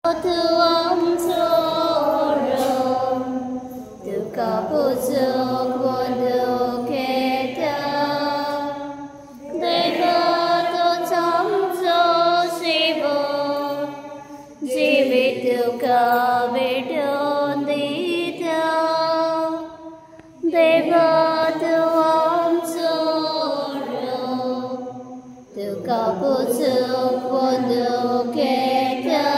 Tuam sorrow, duka pusuk wadu kita, deva tu chamso sivo, jivit duka bedon dita, deva tuam sorrow, duka pusuk wadu kita.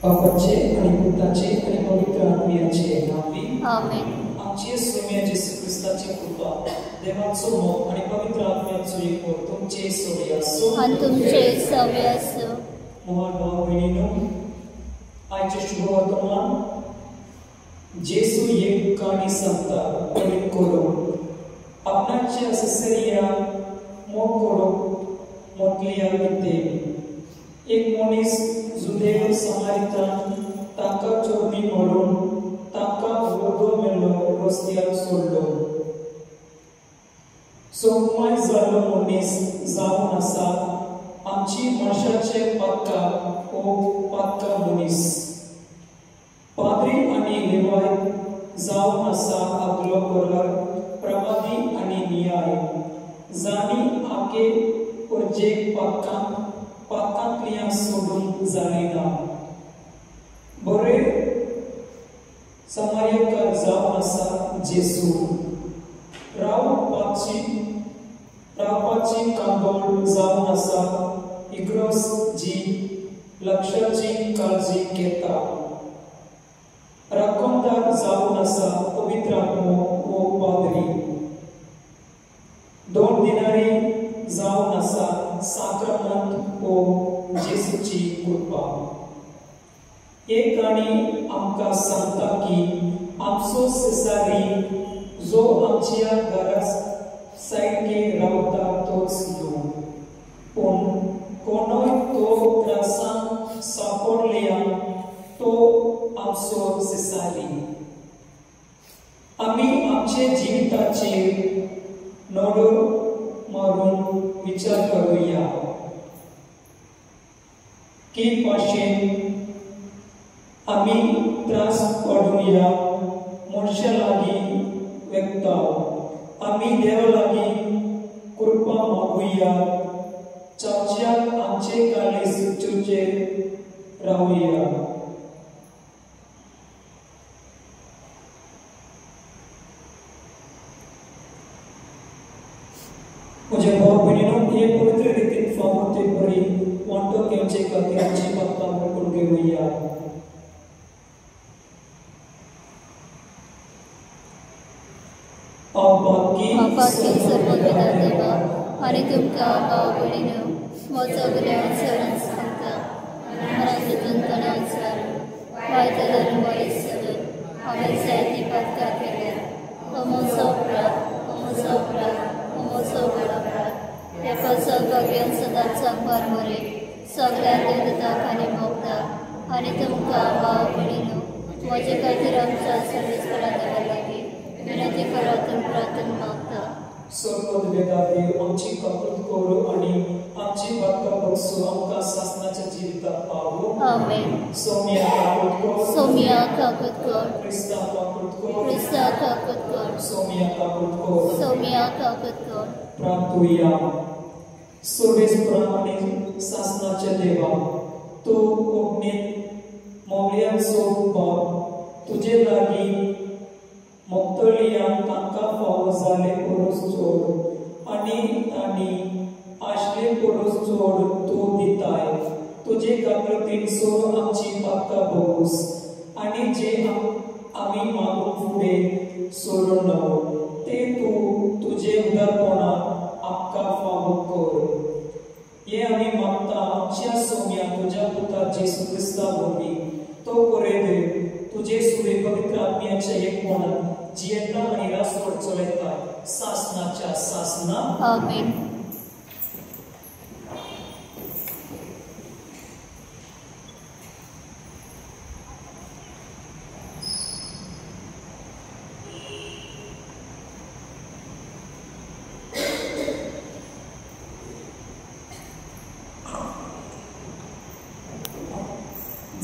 बापाचे आणि पुत्राचे आणि पवित्र आत्म्याचे नावे आमेन. आमचे स्वामी येशू ख्रिस्ताची कृपा, देवाचो मोग आणि पवित्र आत्म्याचो एकमत तुमचे सोबत असो आणि तुमचे सवय असो. मोहन भाव बहिणीनो, आजचे शुभ वर्तमान जेसू एक काणी सांगता पडित करून आपणाच्या ससरिया मोग करून मोटलिया विते एक मनीस जुदेव समारितान ताका चोरणी म्हणून ताका वडो मेलो रस्त्यार सोडलो. सोमाय जाल्लो मनीस जावन आसा आमची मनशाचे पातका ओ पातका मनीस. पाद्री आनी लेवाय जावन आसा आपलो बरोबर प्रमादी आनी न्याय जाणी आके परजेक पातकांतल्या सोडून जायना. बरे समार्यकार जावन आसा जेसू. रावपाची कांदोळ जावन आसा इग्रोस जी लक्षाची काळजी घेता. राखणदार जावन आसा पवित्र आत्मो ओ पाद्री. 2 दिनारी जावन आसा साक्रमंत ओ जेसूची कृपा. एक गाणी आमकां सांगता की आमचो सेसारी जो आमच्या घरास सायडके रावता तोच न्हू, पूण कोणूय तो त्रासांत सांपडल्या तो आमचो सेसारी. आमी आमचे जिविताचेर नदर मारून विचार करूया की भाशेन आमी त्रास पडूया मनशा लागीं व्यक्ताव. आमी देवा लागीं कृपा मागुया, चाच्याक आमचे काळीज चुचेर रावुया. म्हज्या भाव भयणीनो हे पवित्र रितीन फावते बरी वांटो घेवचे खातीर आमची भक्तां करून घेवया. आपाकी सर्वपिता देवा आणि तुमकां भाव भयणीनो म्हजो ग्रहण सरण सांगता मनांतून तणाव जावन वायतल्यान वायट सगळें हांवें जायती पातकां केल्यात अमोचो अपराध एका सौभाग्यान सदांच सांबार मरे सगळ्या देवतांक आनी भोगतां आनी तुमकां भाव भयणीनो म्हजे खातीर आमच्या सर्वेस्परा देवा लागीं विनंती करातून प्रार्थना मागता. सर्वोद वेदादेव आमची काकूत करू आणि आमची भक्तां बक्षू आमकां सासनाच्या जिविताक पावो. आमेन. सोम्या काकूत कर. सोम्या काकूत कर. क्रिस्ता काकूत कर. क्रिस्ता काकूत कर. सोम्या काकूत कर. सोम्या काकूत कर. प्रार्थूया. सर्वेस्परा आणि सासनाच्या देवा तू कोंकणीत मौल्यांचो भाव तुजे लागीं मोक्तळियांक तांकां फावो जाले परस चड आनी आशले परस चड तूं दिताय. तुजे काकळीन सोड आमची पातकां भोगूस आनी जे आमी मागून फुडें सोडून नवो ते तूं तुजे उदारपणान आमकां फावो कर. हे आमी मागता आमच्या सोम्या तुज्या पुता जेसू क्रिस्ता वरवीं तो बरे देव तुजे सुरे पवित्र आत्म्याच्या एकपणान जियेता आनी रासवड चलयता सासनाच्या सासना. आमेन.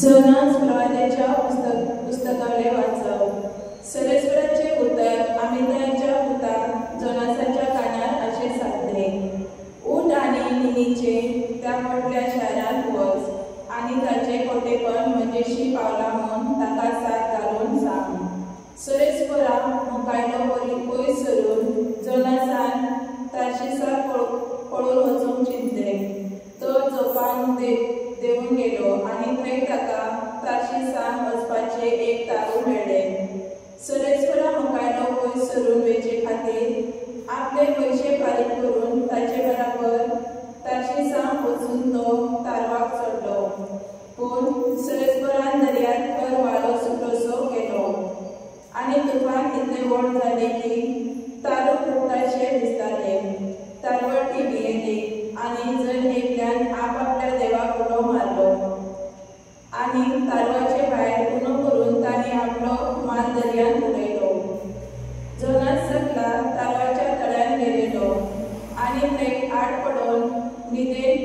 जोनास प्रवाद्याच्या पुस्तकाले वाचव. सर्वेस्पराचे उतर अमिताच्या पुताक जोनासाच्या कानार अशें सांगले, उठ आनी निनीचे त्या व्हडल्या शारांत वच आनी ताचे कोटेपण म्हणजेशी पावला म्हूण ताका साथ घालून सांग. सर्वेस्परा मुखायलो पयस सरून जोनासान तार्शीसा पळोवन वचूंक चिंतले. तो जोपान देवून गेलो आनी थंय ताका तार्शीसान वचपाचे एक तारू मेळ्ळें. सर्वेस्परा मुखायलो पयस सरून वेचे खातीर आपले पयशे फारीक करून ताचे बराबर तार्शीसान वचून तो तारवाक चडलो. पूण सर्वेस्परान दर्यांत खर वारो सुटोसो केलो आनी तुफान इतले व्हड जाले की तारू फुटताशे दिसताले. तारवटी भियेली आनी जण एकल्यान आपल्या देवाक उलो मारलो आनी तारवाचे भायर उणो करून तांणी आपलो माल दर्यांत उडयलो. जोनास सकला तारवाच्या तळ्यान गेलेलो आनी थंय आड पडोवन न्हिदेन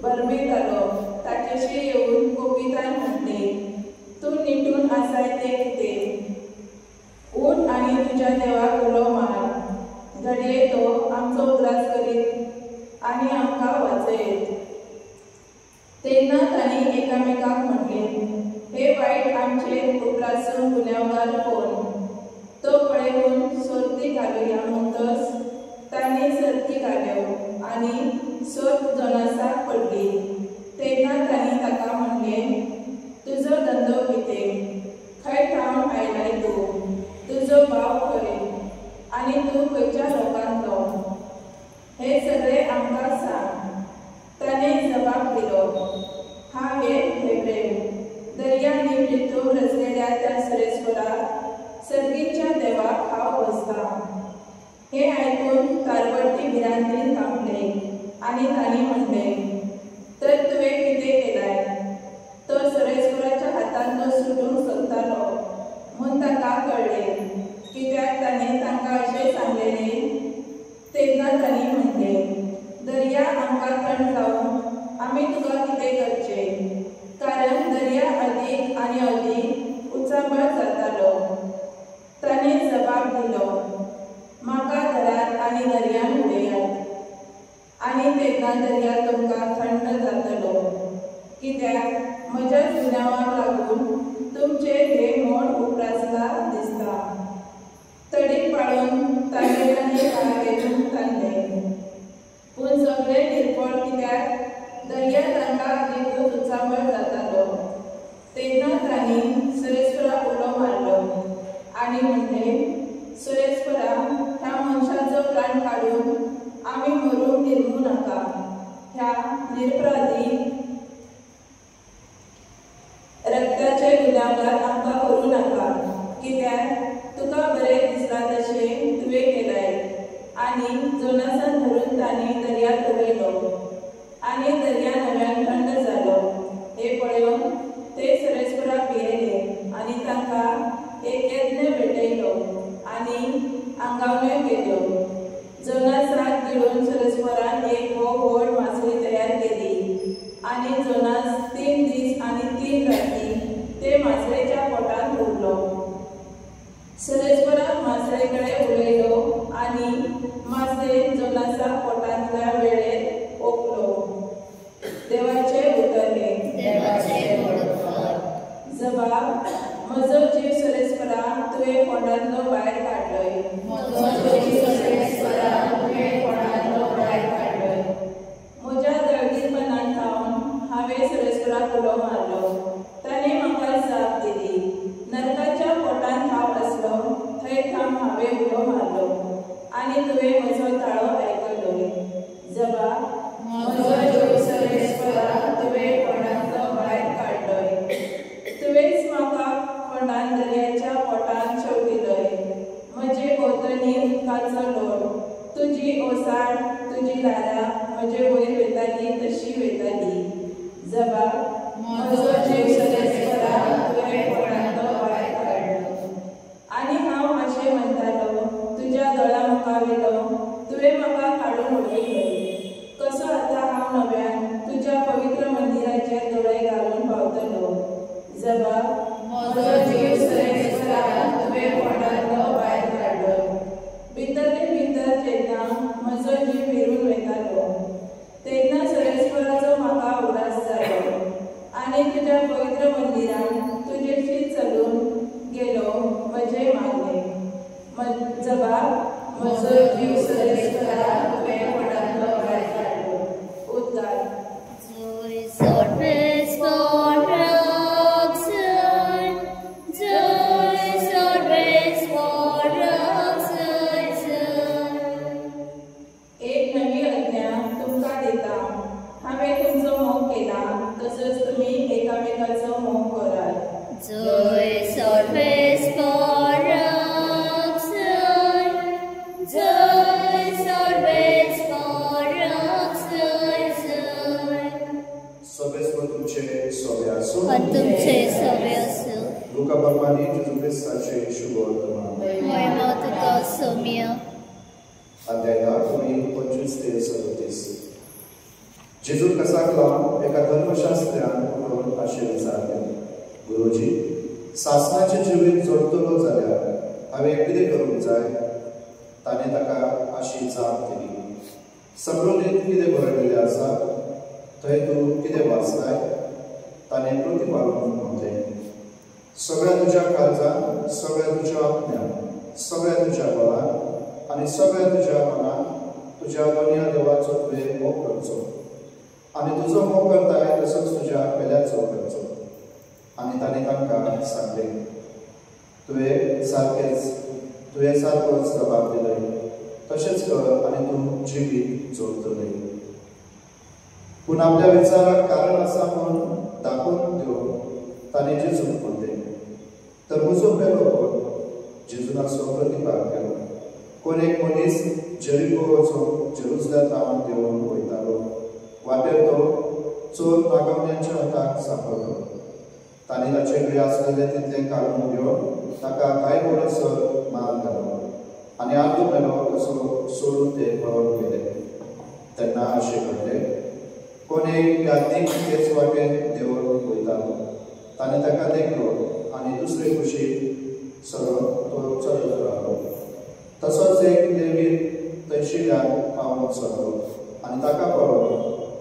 बरमेतालो. ताचेशी येवन कोपितान म्हणले, तूं निटून आसाय ते कितें? उठ आनी तुज्या देवाक उलो मार. घडये तो आमचो उदास करीत आनी आमकां वाचयत. तेन्ना तांणी एकामेकाक म्हणले, हे वायट आमचे उपरासून गुन्यांवकार कोण? तो पळयून सर्ती घालुया म्हणटच तांणी सर्ती घाल्यो आनी सर्त जोनासाक पडली. तेन्ना तांणी ताका म्हणले, तुजो धंदो कितें? खंय ठावन आयलाय तूं? तुजो भाव खंय आनी तूं खंयच्या लोकांतलो? हे सगळे आमकां सांग. ताणें जबाब दिलो, हांव हेब्रेव. दर्यांनी मृत्यूक रचलेल्या त्या सर्वेस्पराक सर्गीच्या देवाक हांव वचतां. हे आयकून तारवटी भिरांतीन थांबले आनी तांणी म्हणले, तर तुवें कितें केलाय? तो सर्वेस्पराच्या हातान तो सुटूंक सोदतालो म्हूण ताका कळ्ळें, कित्याक ताणें तांकां अशें सांगलेलें. तेन्ना तांणी म्हणले, दर्या आमकां थंड जावन आमी तुका कितें करचें? कारण दर्या अदीक आनी अदीक उचांबळ जातालो. ताणें जबाब दिलो, म्हाका धरात आनी दर्यान उडयात. आनी तेन्ना दर्या तुमकां थंड जातलो, कित्याक म्हज्या गुन्यांवाक लागून तुमचे हे मोड उपरासला दिसता. तडीक पाळून तांगेर आनी भायर घेवन ताणले. सुरेस्परा ह्या मनशाचो प्राण काढून आम्ही मरून निर्मू नाका. ह्या निरपराधी रक्ताचे गुन्यांगार आमकां करूं नाका. कित्याक तुका बरें दिसता तशें तुवें केलाय. आनी जोनासान धरून तांणी दर्यांत उडयलो आनी दर्या नव्यान थंड जालो. हे पळोवन ते सुरेस्पराक भियेले आनी तांकां एक यज्ञ भेटयलो आनी आंगावण्यो केल्यो. जोनासाक गिळून सुरेस्परान एक व्हड मासळी तयार केली आनी जोनास 3 दीस आनी 3 राती ते मासळेच्या पोटांत उरलो. सुरेस्पराक मासळे कडेन उडयलो आनी मासळेन जोनासा पोटांतल्या वेळेर ओंपलो. देवाचे उतरले. जबाब: म्हजो जीव सुरेस्परा तुवें पोटांतलो भायर काडलोय. म्हज्या दळगीरपणान खावन हांवें सुरेस्पराक उलो मारलो. ताणें म्हाका जाप दिली. नरकाच्या पोटांत हांव आसलो थंय थांब हांवें उलो मारलो आनी तुवें म्हजो ताळो आयकलोय. जबाब: म्हजो जीव सुरेस्परा तुवें पोटांतलो भायर काडलोय. तुवेंच म्हाका खोंडान दर्याच्या पोटांत शेवटिलोय. म्हजे भोंवतणी उदकाचो लोट, तुजी ओसाड, तुजी लारां म्हजे वयर वयताली तशी वयताली. जबाब: म्हजो जीव सुरेस्परा तुवें पोटांतलो भायर काडलो. आनी हांव अशें म्हणटालो, तुज्या दोळा मुखावेलो तुवें म्हाका काडून उडयलोय. कसो आतां हांव नव्यान तुज्या पवित्र मंदिराचेर दोळे घालून पावतलो. जबाब: म्हजो जीव सुरेस्परा तुवें पोटांतलो भायर काडलो. भितरले भितर जेन्ना म्हजो जीव विरून वयतालो तेन्ना सुरेस्पराचो म्हाका उडास जालो आनी तुज्या पवित्र मंदिरांत तुजेशी चलून गेलो म्हजे मागणे. जबाब: म्हजो जीव सुरेस्परा तुवें पोटांतलो भायर काडलो. उद्गार: एक नवी आज्ञा तुमकां दिता. हांवें तुमचो मोग केला तसोच तुमी एकामेकाचो मोग करात. तुमचे सवे असो. Luca Barbani, Gesù Cristace शुभ वर्तमान. महिमा तुका सौम्य. अध्याय 25-37. जेजू कसाक लावन एका धर्मशास्त्र्यान उठोवन अशें विचारलें, गुरुजी, सासणाचें जिवीत जोडतलो जाल्यार हांवें कितें करूंक जाय? ताणें ताका अशी जाप दिली, समृद्धींत कितें बरयलेलें आसा थंय तूं कितें वाचताय? ताणें प्रतिपालन म्हणलें, सगळ्या तुज्या काळजान, सगळ्या तुज्या आत्म्यान, सगळ्या तुज्या बळान आनी सगळ्या तुज्या मनान तुज्या दोनया देवाचो तुवें मोग करचो आनी तुजो मोग करताय तसोच तुज्या पेल्याचो करचो. आनी ताणें तांकां सांगलें, तुवें सारकोच जबाब दिलय, तशेंच कर आनी तूं जिवीत जोडटलय. पूण आपल्या विचाराक कारण आसा म्हूण दाखोवन दिवं ताणें जेजूक म्हणलें, तर म्हजो पेलो कोण? जेजून असो प्रतिपाद केलो, कोण एक मनीस जेरिको वचून जेरुसलेम देंवन वयतालो. वाटेर तो चोर नागवण्यांच्या हाताक सांपडलो. ताणें ताचे कडेन आसलेलें तितलें काडून घेवन ताका कांय वरसर मार घालो आनी आर्दो पेलो कसो सोडून ते पळोवन गेले. तेन्ना अशें घडलें, कोण एक यात्रीक तेच वाटेन देंवन वयतालो. ताणें ताका देखलो आनी दुसरे कुशीक सरून तो चलत रावलो. तसोच एक लेवीत तहशिलार पावून सरलो आनी ताका पळोवन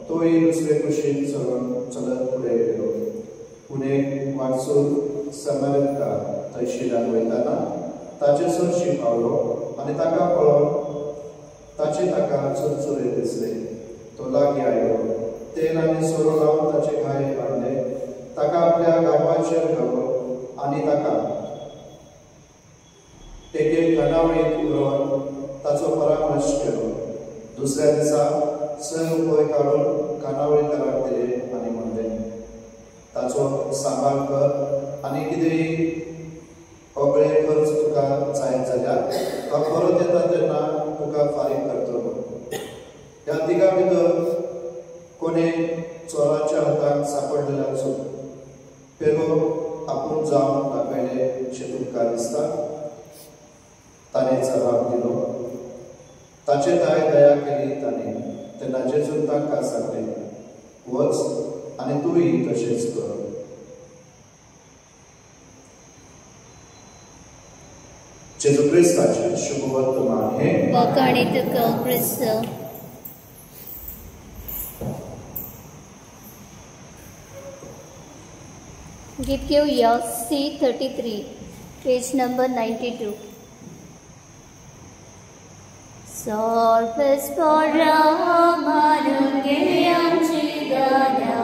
तोय दुसरे कुशीक सरून चलत फुडें गेलो. पुणे वाटसूर समारकार तहशिलार वयताना ताचे चडशी पावलो आनी ताका पळोवन ताका चुरचुरे दिसले. तो लागीं आयलो, तेल आनी सोरो लावन ताचे घाय काडले, ताका आपल्या गांवाचेर घालो आनी ताका तेगे खानावळीत उरून ताचो परामर्श केलो. दुसऱ्या दिसा 6 रुपये काडून खानावळीकाराक दिले आनी म्हणलें, ताचो सांबाळ कर आनी कितेंय होबळे खर्च तुका जाय जाल्यार हांव परत येता तेन्ना तुका फारीक करतलो. ह्या तिगा भितर कोणे चोराच्या हाताक सांपडलेल्याचो पेलो आपूण जावन दाखयले अशें तुमकां दिसता? ताणें जबाब दिलो. ताचे दया केली ताणें. तेन्ना जेजून तांकां सांगलें, वच आनी तूंय तशेंच कर. जेजू क्रिस्ताचें शुभ वर्तमान हे वखाणी तुका क्रिस्त. गीत घेऊया C33, पेज नंबर 92. सर्वस्परा मानून घे आमची दाना,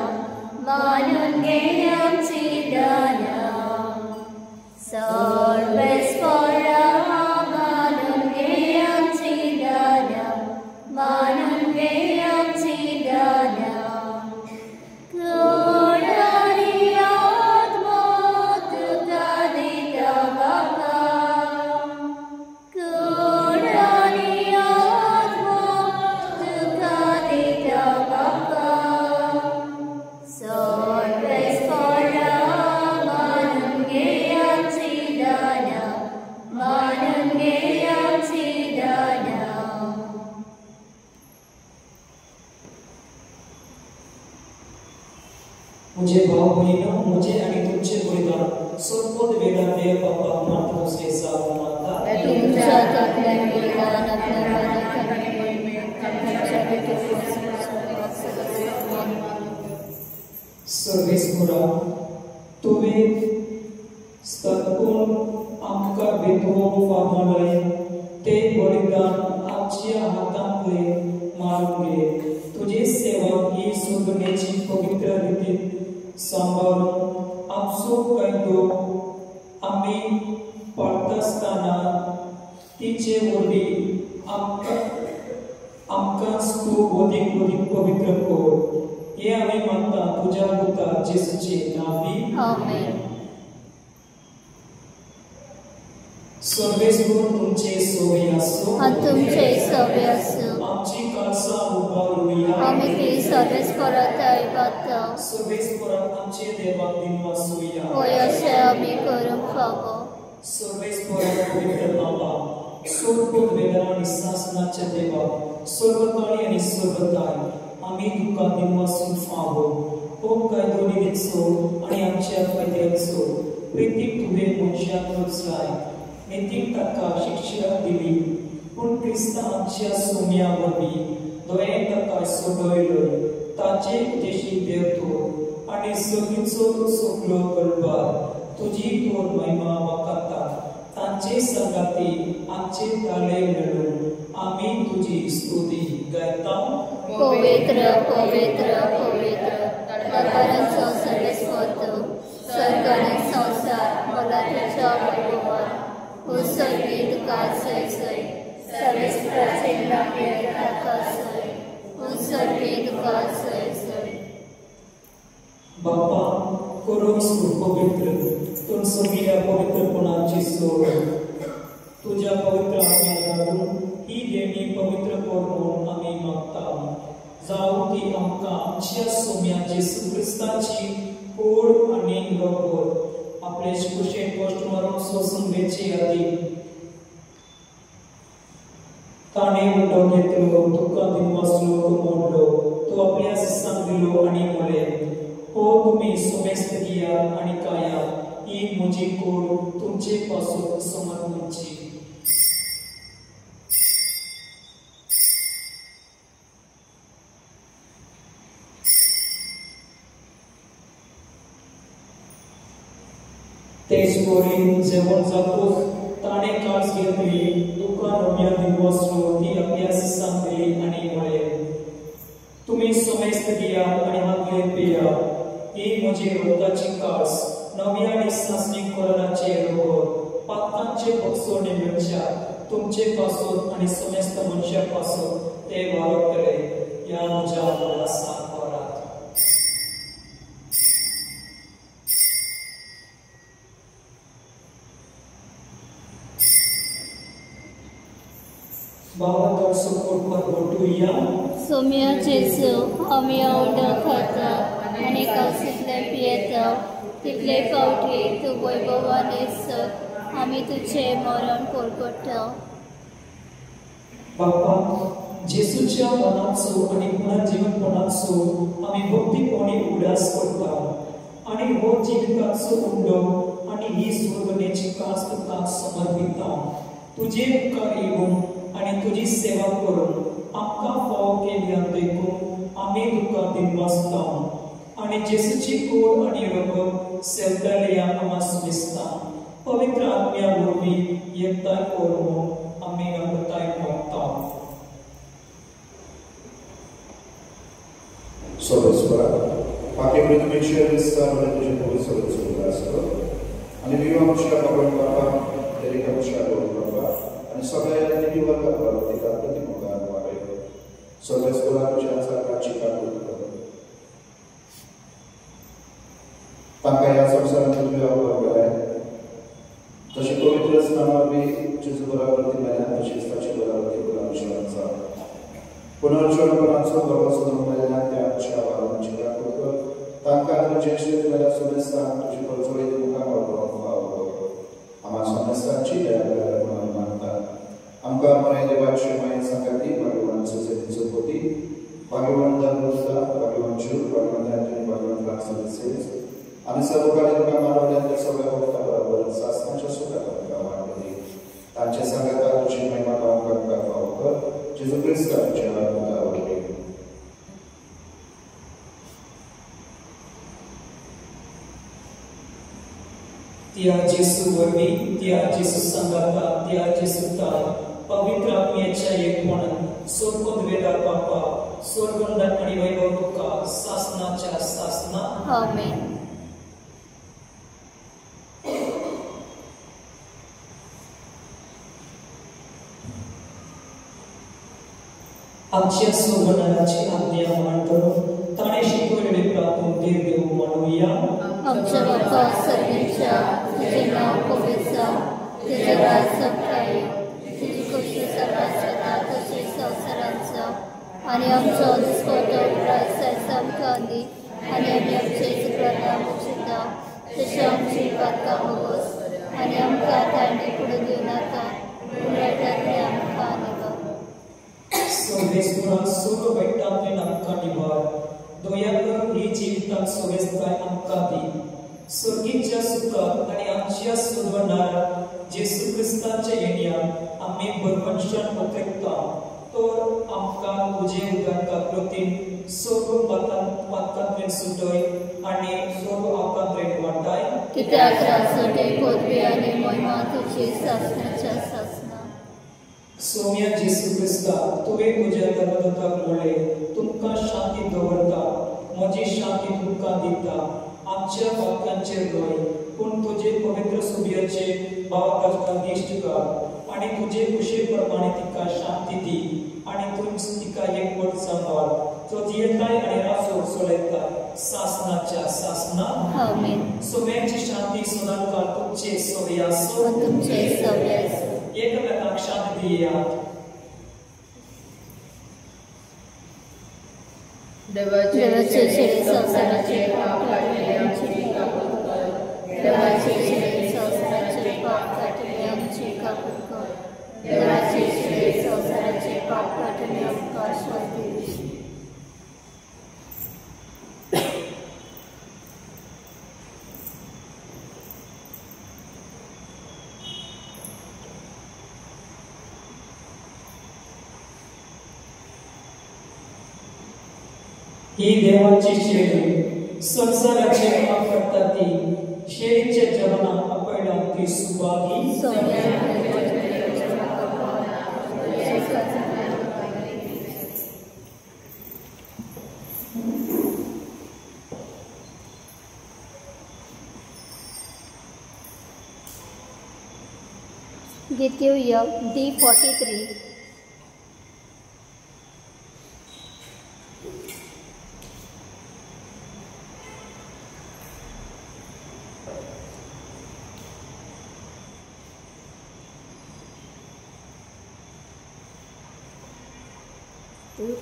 मानून घे आमची दाना. सर्वस्परा मानून घे आमची दाना, मानून घे आमची दाना. मुझे भाव बहिणीनो, मुझे आणि तुमचे बलिदान सर्वोत वेळा देव बाबा मात्र से साथ माता तुमच्या आपल्या बलिदान सर्वेस्परा तुवे स्तपून आमकां बेतवूंक फामाडले ते बलिदान आमच्या हातांतले मारून घे. तुझे सेवक ही सुगण्याची पवित्र रितीत सांबाळून आमचो कायदो आमी पाळटासतना तिचे वरवीं आमकांच तूं अदीक पवित्र कर. हे आमी मागता तुज्या पुता जेसूचे नांवी. आमेन. सर्वेस्वर तुमचे सोय आसूं आनी तुमचे सवे आसूं. आमची काळसां उबारुया. आमी ती सर्वेस्परात आयवाता. सर्वेस्पराक आमचे देवाक दिनवासुया. होय अशें आमी करूंक फावो. सर्वेस्पराक पवित्र बाबा, सर्वभूत वेदना आनी शासनाचे देवा, सर्वकाळी आनी सर्वदाय आमी तुका दिनवासून फावो. हो कायदो निरीचो आनी आमच्या फायद्याचो प्रितीक तुवें मनशाक रचलाय. नितीक ताका शिक्षा दिली, पूण क्रिस्ता आमच्या सोम्या वरवीं दोळे ताका सोडयलो. ताचे उदेशी देवतो आनी सगळीचो सगळो गरबार तुजी तोर महिमा वाकाता. तांचे संगाती आमचे ताळे मेळून आमी तुजी स्तुती गायता. पवित्र पवित्र पवित्र नरकारांचो सर्वेस्वर तूं, स्वर्ग आनी संवसार मला तुज्या वैभवान उसळी तुका सय सय. सर्वेस्पराचे नामे ताका सय, उसळी तुका सय सय. बाप्पा करूंस पवित्र, तुम सगळ्या पवित्रपणाची सोय. तुझ्या पवित्र आत्म्याक लागून ही देणी पवित्र कर म्हणून आमी मागता. जावं ती आमकां आमच्या सोम्या जेसू क्रिस्ताची कूड आनी रोगोर आपले कुशेक कश्ट मारून सोसून वेची आदी ताणे उठो घेतलो, तुका दिनवासलो, तू मोडलो, तू आपल्या शिष्यांक दिलो आनी म्हळे, हो तुम्ही सोमेस्त गिया आनी काया ही म्हजी कूड तुमचे पासून समर्पणची. तेच पोरी जेवण जातोच ताणे काळज घेतली, तुका नव्या दिनवासलो ती आपल्या शिष्यांक दिली आनी म्हळे, तुम्ही सोमेस्त गिया आनी हागले पिया, ही म्हजी रोगाची कास नव्या आनी सासणी कोरोनाचे रोग पातकांचे बक्षोने मिळच्या तुमचे पासून आणि समस्त मनुष्यापासून ते वारकले या म्हज्या उल्हासात वरात. बाबा तर सपोर्ट पर बोटूया सोम्या जेसू आमी आवड खाता आनी कालसितले पियेता तितले फावटी तूं वैभवान येसत आमी तुझे मरण पोरगोट्टा. बाप्पा जेसूच्या मनाचो आणि पुनर्जीवनपणाचो आमी भक्तीपणी उडास करता आणि हो जिविताचो उंडो आणि ही स्वर्गनेची कास तुका समर्पिता. तुझे उपकार येवून आणि तुझी सेवा करून आमकां फाव केल्या देखून आमी तुका दिनवासता आणि जेसूची कूड आणि रगत सेवताले आम्हा सुविस्ता. पवित्र आत्म्या वरवीं एकताय करून आमी अमृताय मागता. सोबस्वरा बाकी पृथ्वीचे विस्तार आणि तुझे पूर्ण सोबत असतो आणि विवाहाच्या भगवान बाबा तरीकाच्या बाबा आणि सगळ्या देवी वर्गाला तिका प्रतिमुखार वारे सोबस्वरा तुझ्या सारखाची काढून तांकां ह्या संवसारांत तुवें आवडलाय तशें पवित्र स्नानार बी जेजू बरोबर ती मेल्यान तशीच ताचे बरोबर ती पुनर्जीवन जावं. पुनर्जीवनपणाचो बरो सोदून मेल्यान त्या आमच्या वारांची राखण तांकां आनी जेशे तुवें सुमेस्तान तुजी परजोळी मुखार वापरून फावो आम्हा सुमेस्तांची दया म्हणून मानता. आमकां बरें देवाचे माये सांगाती भगवान सुसेतीचो पोती भगवान धर्मस्ता भगवान जीव भगवान आनी भगवान फ्रांसीस आणि सर्वकाळी तुका मानवल्याच्या सगळ्या भक्ता बरोबर सासणाच्या सुखात तुका वाढली. तांचे सांगाता तुझी महिमा गावकांका फावो कर जेजू क्रिस्ताच्या उदावरी. त्या जेसू वरवीं त्या जेसू सांगाता त्या जेसू ताय पवित्र आत्म्याच्या एकपणान स्वर्गोत वेदार बापा स्वर्गंधन आणि वैभव तुका सासनाच्या सासना. आमेन. आमच्या सोबनाची आज्ञा मानतो ताणे शिकवलेले प्रार्थून देव देव म्हणूया. आमच्या बाप्पा सर्वेच्या तुझे नाव पवित्र तुझे राज सप्ताय तुझी खुशी सर्वात सदा तशी संवसारांचो आणि आमचो दिसपतो प्रायसायचा आमकां दी आणि आमी आमचे चुकलां मुचिता तशी आमची पातकां बोगोस आणि आमकां तांणी फुडें दिवं नाका पूण वायटांतले आमकां निवड. सोबेस्पुरा सर्व वाईटांतल्यान आमकां निवार. दया करून ही जिवितांत सोबेस्ताय आमकां दी. स्वर्गीच्या सुखांत आनी आमच्या सुर्वनारायण जेसू क्रिस्ताच्या येण्यान आमी बरवंशान पत्रिकता तर आमकां तुजे उदका प्रतीन सर्व पातकांतल्यान सुटय आनी सर्व आकांतल्यान वाटाय. कित्याक रासोटे पदवी आनी महिमा तुजी सासणाच्या सासना. सोम्या जेसू क्रिस्ता तुवें तुज्या धर्मदूताक म्हणलें तुमकां शांती दवरता म्हजी शांती तुमकां दिता. आमच्या वाक्यांचेर न्हय पूण तुजे पवित्र सुबयाचे भावाकांका दिश्ट कर आनी तुजे कुशे प्रमाणे तिका शांती दी आनी तूं तिका एकवट सांबाळ. तो जियेताय आनी रासो चलयताय सासनाच्या सासना. आमेन. सोम्याची शांती सदां काळ तुमचे सोबे आसूं. तुमचे सोबे आसूं. एकमेकांक शांती दियात. देवाचे शेळे संवसाराचे पाप काटले आमची कापूर कर. देवाचे शेळे संवसाराचे पाप काटले आमची कापूर कर. देवाचे शेळे संवसाराचे पाप काटले आमकां शांती दी. ही देवाची शेळी संसाराचे पाप करता ती शेळीच्या जवाना आपयला ती Subhagi. Git kêu yếu D43.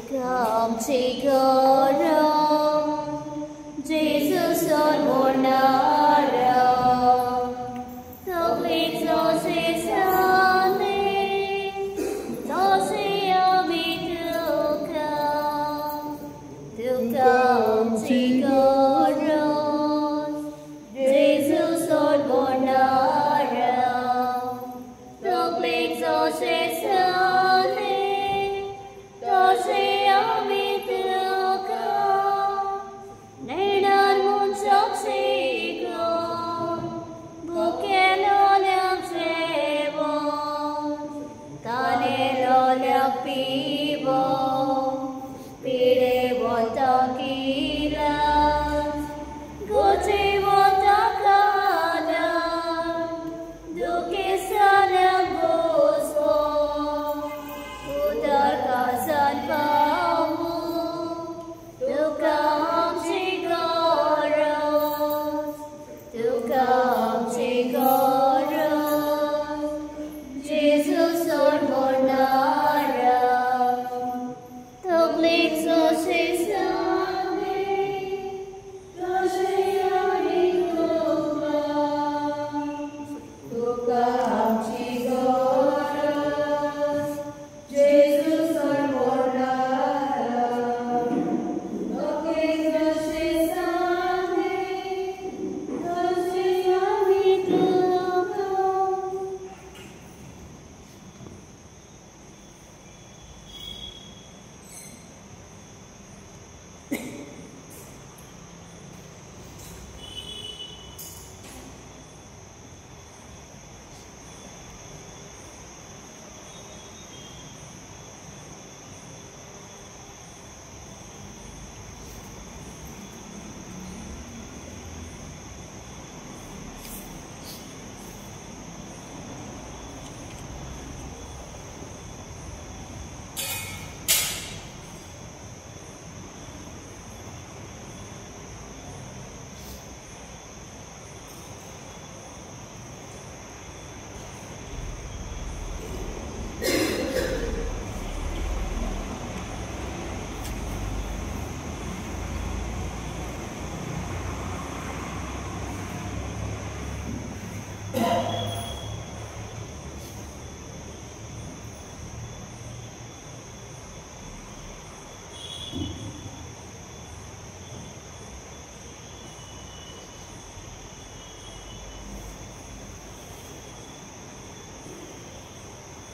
Come take around, Jesus on Bonara, the plagues of his Sunday, those who are me to come take around, Jesus on Bonara, the plagues of his Sunday.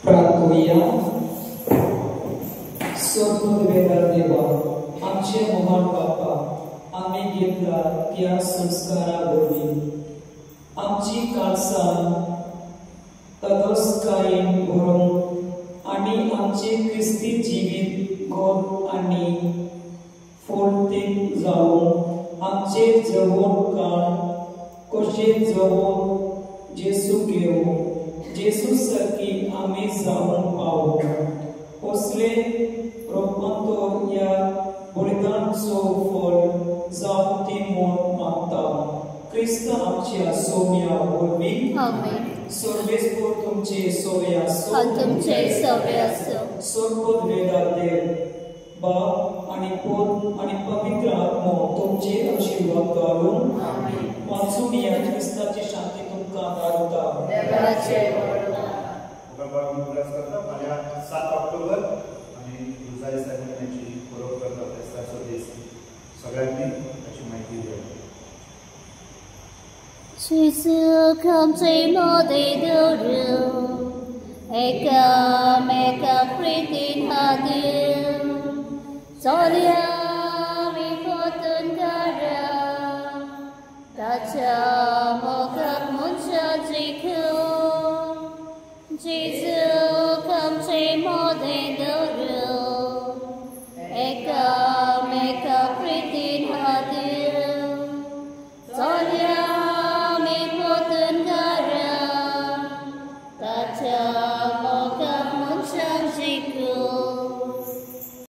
प्रार्थूया. Swargadeo देवा, आमचे महान बापा, आम्ही घेतला त्या संस्कारावरवी आमची काळसाण तटस्थकायेन भरून आणि आमचे ख्रिस्ती जीवित गोड आणि फोडते जाऊन आमचे जवळ काळ कशे जवळ जेसू घेऊ जेसू सारखी आम्ही जाऊन पाहू असले रूपांतर या बलिदानाचो फळ जावं ती म्हूण मागता. क्रिस्त आमच्या सौम्या वरवीं सर्वेस्पर तुमचे सोवे आसो सर्वपद वेदादेव बाप आणि पुत्र आणि पवित्र आत्मा तुमचे आशीर्वाद घालून वाचून या क्रिस्ताची शांती तुमकां धाडटा. 7 ऑक्टोबर आणि गुरुजारी सगळ्यांची बरोबर करता फेस्ताचो दीस सगळ्यांनी त्याची माहिती द्या. Jesus comes in all day the room. Eka pritin hadir. Solia mi potun kara. Tacha mokak muncha jiku. Jesus comes in all day the room. Eka pritin hadir. Solia That राज्य